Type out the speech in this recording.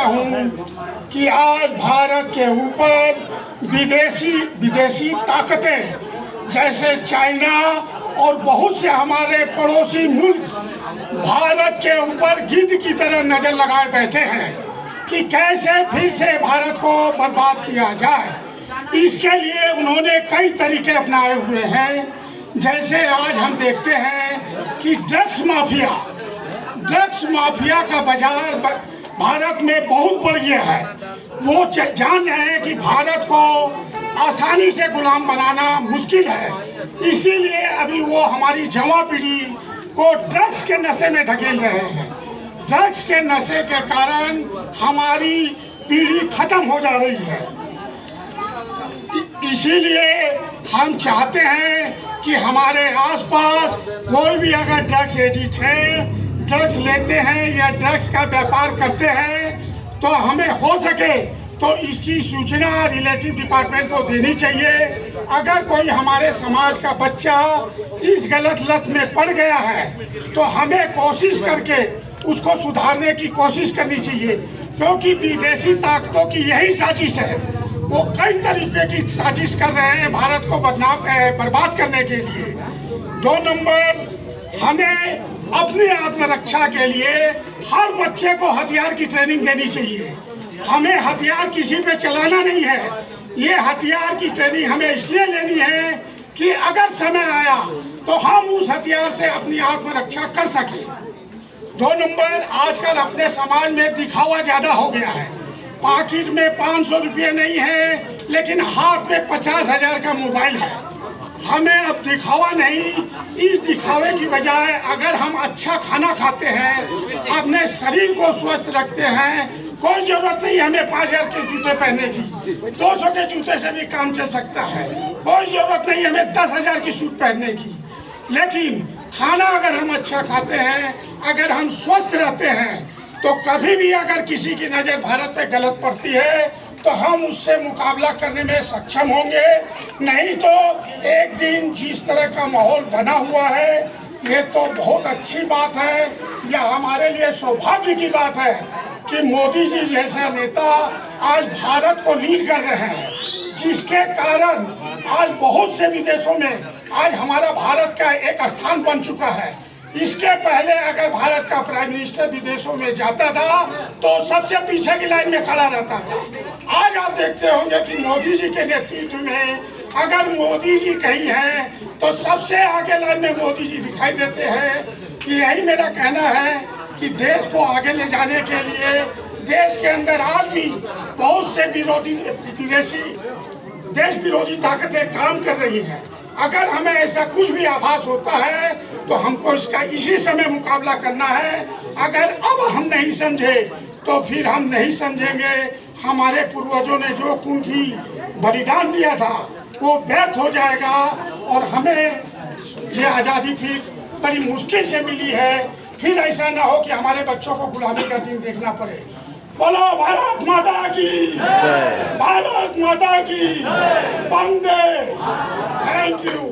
हूँ कि आज भारत के ऊपर विदेशी ताकतें जैसे चाइना और बहुत से हमारे पड़ोसी मुल्क भारत के ऊपर गिद्ध की तरह नजर लगाए बैठे हैं कि कैसे फिर से भारत को बर्बाद किया जाए। इसके लिए उन्होंने कई तरीके अपनाए हुए हैं। जैसे आज हम देखते हैं कि ड्रग्स माफिया का बाजार भारत में बहुत बढ़ गया है। वो जान रहे हैं कि भारत को आसानी से गुलाम बनाना मुश्किल है, इसीलिए अभी वो हमारी जवान पीढ़ी को ड्रग्स के नशे में ढकेल रहे हैं। ड्रग्स के नशे के कारण हमारी पीढ़ी खत्म हो जा रही है। इसीलिए हम चाहते हैं कि हमारे आसपास कोई भी अगर ड्रग्स एडिक्ट है, ड्रग्स लेते हैं या ड्रग्स का व्यापार करते हैं, तो हमें हो सके तो इसकी सूचना रिलेटिव डिपार्टमेंट को देनी चाहिए। अगर कोई हमारे समाज का बच्चा इस गलत लत में पड़ गया है तो हमें कोशिश करके उसको सुधारने की कोशिश करनी चाहिए, क्योंकि विदेशी ताकतों की यही साजिश है। वो कई तरीके की साजिश कर रहे हैं भारत को बर्बाद करने के लिए। 2 नंबर, हमें अपनी आत्मरक्षा के लिए हर बच्चे को हथियार की ट्रेनिंग देनी चाहिए। हमें हथियार किसी पे चलाना नहीं है। ये हथियार की ट्रेनिंग हमें इसलिए लेनी है कि अगर समय आया तो हम उस हथियार से अपनी आत्मरक्षा कर सकें। 2 नंबर, आजकल अपने समाज में दिखावा ज्यादा हो गया है। पॉकेट में 500 रुपये नहीं है, लेकिन हाथ में 50,000 का मोबाइल है। हमें अब दिखावा नहीं, इस दिखावे की बजाय अगर हम अच्छा खाना खाते हैं, अपने शरीर को स्वस्थ रखते हैं, कोई जरूरत नहीं हमें 5,000 के जूते पहनने की, 200 के जूते से भी काम चल सकता है। कोई जरूरत नहीं हमें 10,000 की सूट पहनने की। लेकिन खाना अगर हम अच्छा खाते हैं, अगर हम स्वस्थ रहते हैं, तो कभी भी अगर किसी की नज़र भारत पे गलत पड़ती है तो हम उससे मुकाबला करने में सक्षम होंगे। नहीं तो एक दिन जिस तरह का माहौल बना हुआ है, ये तो बहुत अच्छी बात है। यह हमारे लिए सौभाग्य की बात है कि मोदी जी जैसा नेता आज भारत को लीड कर रहे हैं, जिसके कारण आज बहुत से विदेशों में आज हमारा भारत का एक स्थान बन चुका है। इसके पहले अगर भारत का प्राइम मिनिस्टर विदेशों में जाता था तो सबसे पीछे की लाइन में खड़ा रहता था। आज आप देखते होंगे कि मोदी जी के नेतृत्व में अगर मोदी जी कहीं हैं तो सबसे आगे लाइन में मोदी जी दिखाई देते हैं। कि यही मेरा कहना है कि देश को आगे ले जाने के लिए देश के अंदर आज भी बहुत से देश विरोधी ताकतें काम कर रही हैं। अगर हमें ऐसा कुछ भी आभास होता है तो हमको इसका इसी समय मुकाबला करना है। अगर अब हम नहीं समझे तो फिर हम नहीं समझेंगे। हमारे पूर्वजों ने जो खून की बलिदान दिया था वो व्यर्थ हो जाएगा और हमें ये आज़ादी फिर बड़ी मुश्किल से मिली है। फिर ऐसा ना हो कि हमारे बच्चों को गुलामी का दिन देखना पड़े। बोलो भारत माता की, भारत माता की, वंदे। Thank you.